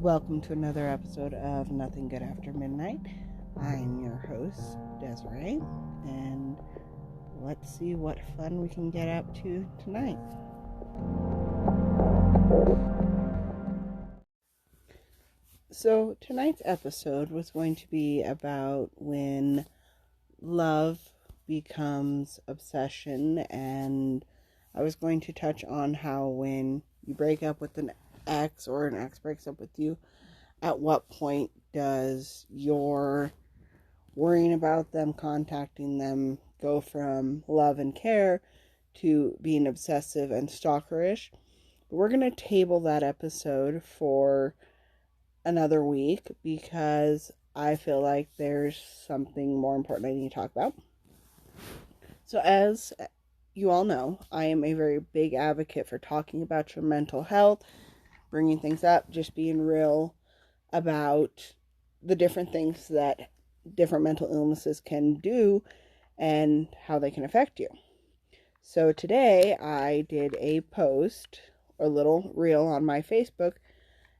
Welcome to another episode of Nothing Good After Midnight. I'm your host, Desiree, and let's see what fun we can get up to tonight. So, tonight's episode was going to be about when love becomes obsession, and I was going to touch on how when you break up with an ex or an ex breaks up with you, at what point does your worrying about them, contacting them, go from love and care to being obsessive and stalkerish. But we're going to table that episode for another week because I feel like there's something more important I need to talk about. So as you all know, I am a very big advocate for talking about your mental health, bringing things up, just being real about the different things that different mental illnesses can do and how they can affect you. So today I did a post, a little reel on my Facebook,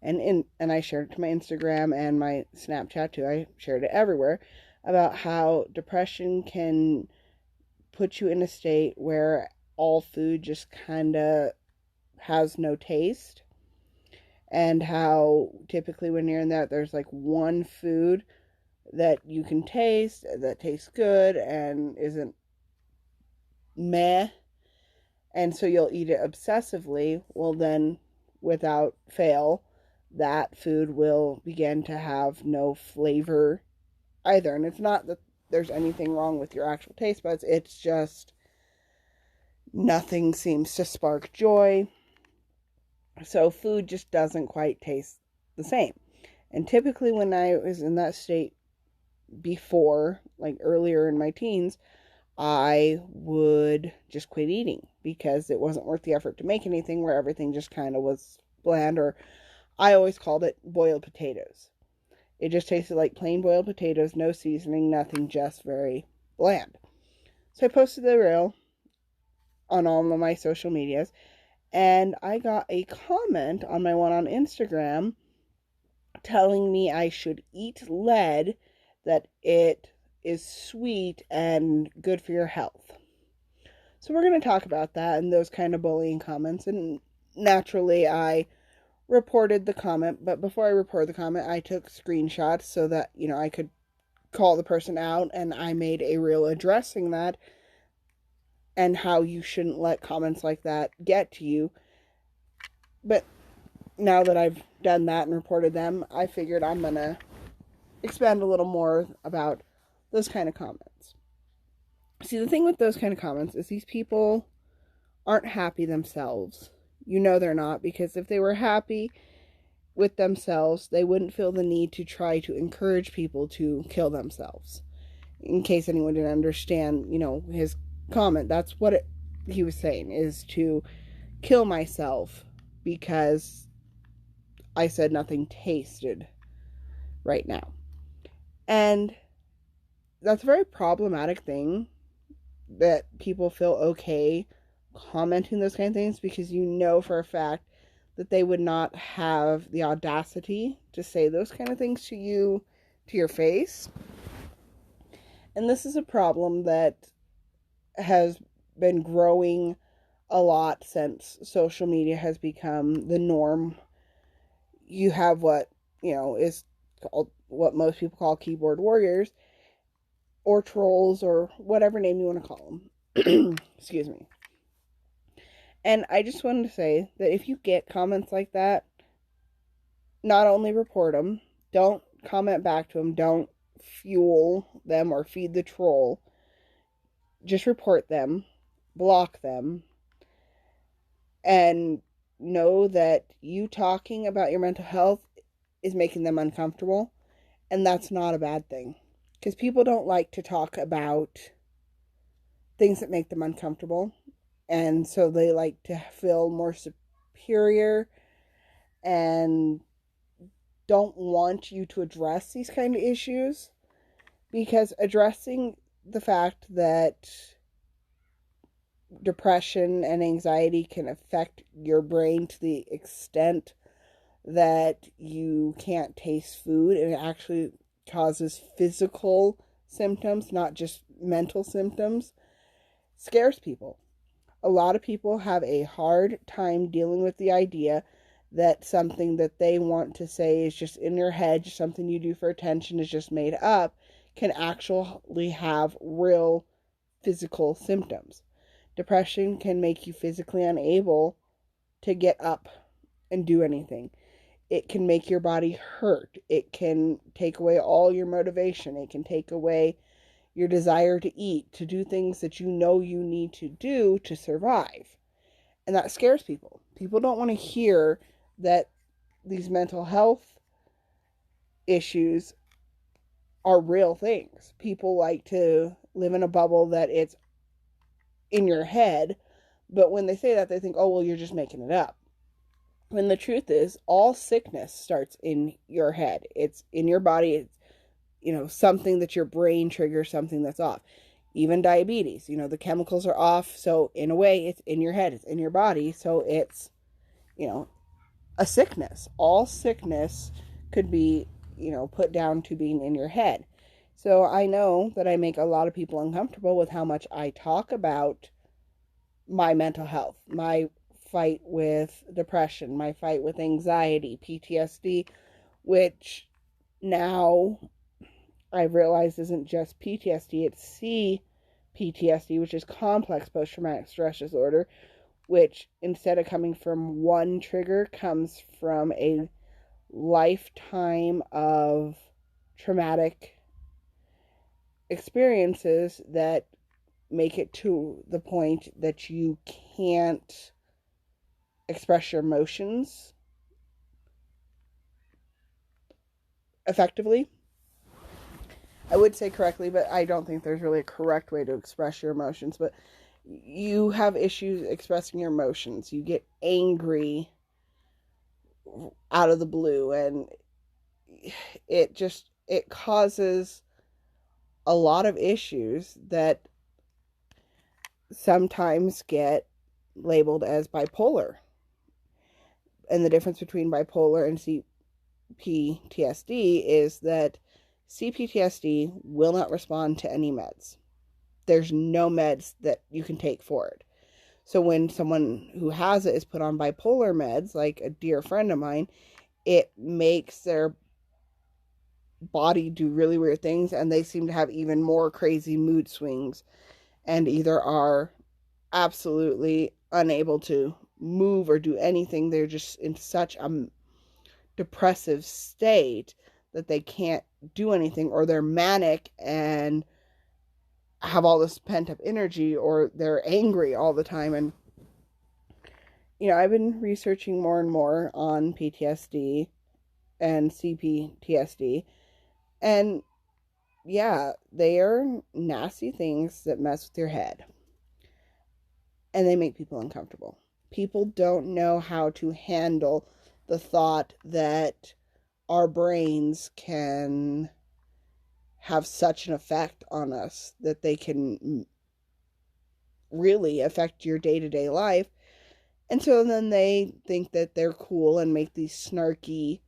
and I shared it to my Instagram and my Snapchat too. I shared it everywhere about how depression can put you in a state where all food just kind of has no taste, and how typically when you're in that, there's like one food that you can taste that tastes good and isn't meh, and so you'll eat it obsessively. Well, then without fail, that food will begin to have no flavor either. And it's not that there's anything wrong with your actual taste buds, it's just nothing seems to spark joy. So food just doesn't quite taste the same. And typically when I was in that state before, like earlier in my teens, I would just quit eating because it wasn't worth the effort to make anything, where everything just kind of was bland, or I always called it boiled potatoes. It just tasted like plain boiled potatoes, no seasoning, nothing, just very bland. So I posted the reel on all of my social medias, and I got a comment on my one on Instagram telling me I should eat lead, that it is sweet and good for your health. So we're going to talk about that and those kind of bullying comments. And naturally, I reported the comment, but before I reported the comment, I took screenshots so that, I could call the person out, and I made a reel addressing that and how you shouldn't let comments like that get to you. But now that I've done that and reported them, I figured I'm going to expand a little more about those kind of comments. See, the thing with those kind of comments is these people aren't happy themselves. You know they're not, because if they were happy with themselves, they wouldn't feel the need to try to encourage people to kill themselves. In case anyone didn't understand, his comment, that's what he was saying, is to kill myself because I said nothing tasted right now. And that's a very problematic thing, that people feel okay commenting those kind of things, because you know for a fact that they would not have the audacity to say those kind of things to you, to your face. And this is a problem that has been growing a lot since social media has become the norm. You have what, is called, what most people call keyboard warriors, or trolls, or whatever name you want to call them. Excuse me. And I just wanted to say that if you get comments like that, not only report them, don't comment back to them, don't fuel them or feed the troll. Just report them, block them, and know that you talking about your mental health is making them uncomfortable, and that's not a bad thing. Because people don't like to talk about things that make them uncomfortable. And so they like to feel more superior and don't want you to address these kind of issues. Because addressing the fact that depression and anxiety can affect your brain to the extent that you can't taste food, and it actually causes physical symptoms, not just mental symptoms, scares people. A lot of people have a hard time dealing with the idea that something that they want to say is just in your head, just something you do for attention is just made up, can actually have real physical symptoms. Depression can make you physically unable to get up and do anything. It can make your body hurt. It can take away all your motivation. It can take away your desire to eat, to do things that you know you need to do to survive. And that scares people. People don't want to hear that these mental health issues are real things. People like to live in a bubble that it's in your head, but when they say that, they think, oh, well, you're just making it up. When the truth is, all sickness starts in your head. It's in your body. It's, something that your brain triggers, something that's off. Even diabetes, the chemicals are off. So in a way, it's in your head, it's in your body. So it's, a sickness. All sickness could be, put down to being in your head. So I know that I make a lot of people uncomfortable with how much I talk about my mental health, my fight with depression, my fight with anxiety, PTSD, which now I realize isn't just PTSD, it's CPTSD, which is complex post-traumatic stress disorder, which instead of coming from one trigger comes from a lifetime of traumatic experiences that make it to the point that you can't express your emotions effectively. I would say correctly, but I don't think there's really a correct way to express your emotions. But you have issues expressing your emotions. You get angry out of the blue, and it causes a lot of issues that sometimes get labeled as bipolar. And the difference between bipolar and CPTSD is that CPTSD will not respond to any meds. There's no meds that you can take for it. So when someone who has it is put on bipolar meds, like a dear friend of mine, it makes their body do really weird things, and they seem to have even more crazy mood swings, and either are absolutely unable to move or do anything. They're just in such a depressive state that they can't do anything, or they're manic and have all this pent-up energy, or they're angry all the time. And I've been researching more and more on PTSD and CPTSD, and yeah, they are nasty things that mess with your head, and they make people uncomfortable. People don't know how to handle the thought that our brains can have such an effect on us, that they can really affect your day-to-day life. And so then they think that they're cool and make these snarky,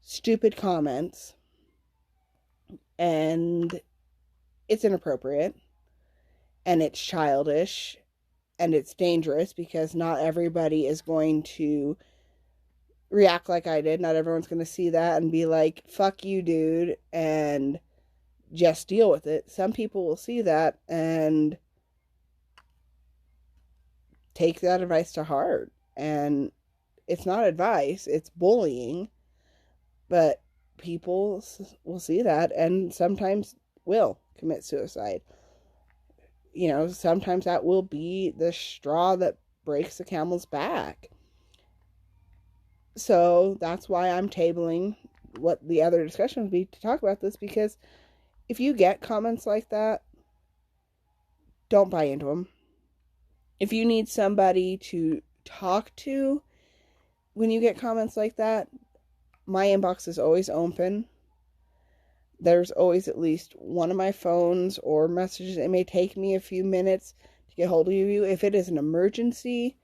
stupid comments, and it's inappropriate, and it's childish, and it's dangerous, because not everybody is going to react like I did. Not everyone's going to see that and be like, fuck you, dude, and just deal with it. Some people will see that and take that advice to heart. And it's not advice, it's bullying. But people will see that and sometimes will commit suicide. Sometimes that will be the straw that breaks the camel's back. So that's why I'm tabling what the other discussion would be to talk about this, because if you get comments like that, don't buy into them. If you need somebody to talk to when you get comments like that, my inbox is always open. There's always at least one of my phones or messages. It may take me a few minutes to get hold of you. If it is an emergency,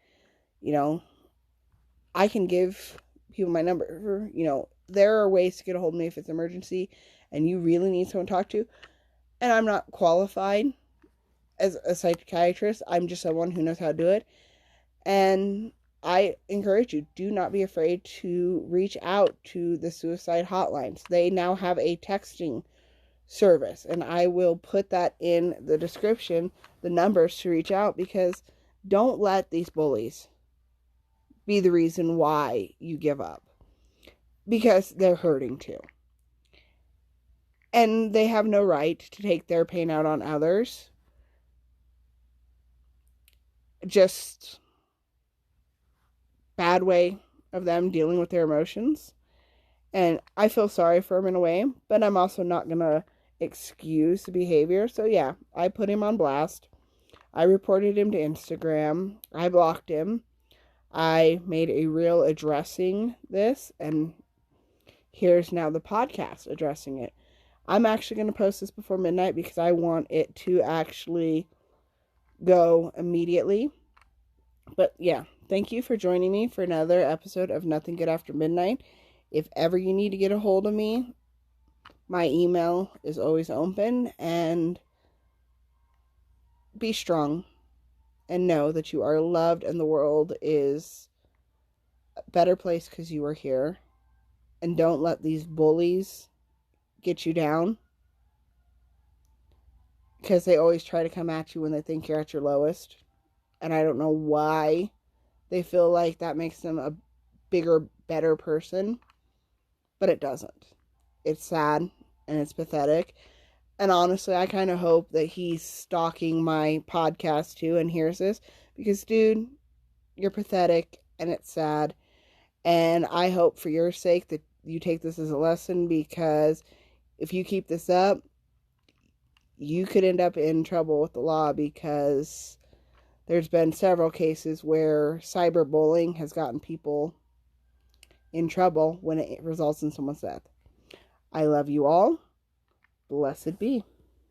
I can give people my number. There are ways to get a hold of me if it's an emergency and you really need someone to talk to. And I'm not qualified as a psychiatrist. I'm just someone who knows how to do it. And I encourage you, do not be afraid to reach out to the suicide hotlines. They now have a texting service, and I will put that in the description, the numbers to reach out, because don't let these bullies be the reason why you give up, because they're hurting too. And they have no right to take their pain out on others. Just bad way of them dealing with their emotions. And I feel sorry for him in a way, but I'm also not going to excuse the behavior. So yeah, I put him on blast. I reported him to Instagram. I blocked him. I made a reel addressing this, and here's now the podcast addressing it. I'm actually going to post this before midnight because I want it to actually go immediately. But yeah, thank you for joining me for another episode of Nothing Good After Midnight. If ever you need to get a hold of me, my email is always open, and be strong and know that you are loved and the world is a better place because you are here. And don't let these bullies get you down, because they always try to come at you when they think you're at your lowest. And I don't know why they feel like that makes them a bigger, better person, but it doesn't. It's sad and it's pathetic. And honestly, I kind of hope that he's stalking my podcast too and hears this, because dude, you're pathetic and it's sad. And I hope for your sake that you take this as a lesson, because if you keep this up, you could end up in trouble with the law, because there's been several cases where cyberbullying has gotten people in trouble when it results in someone's death. I love you all. Blessed be.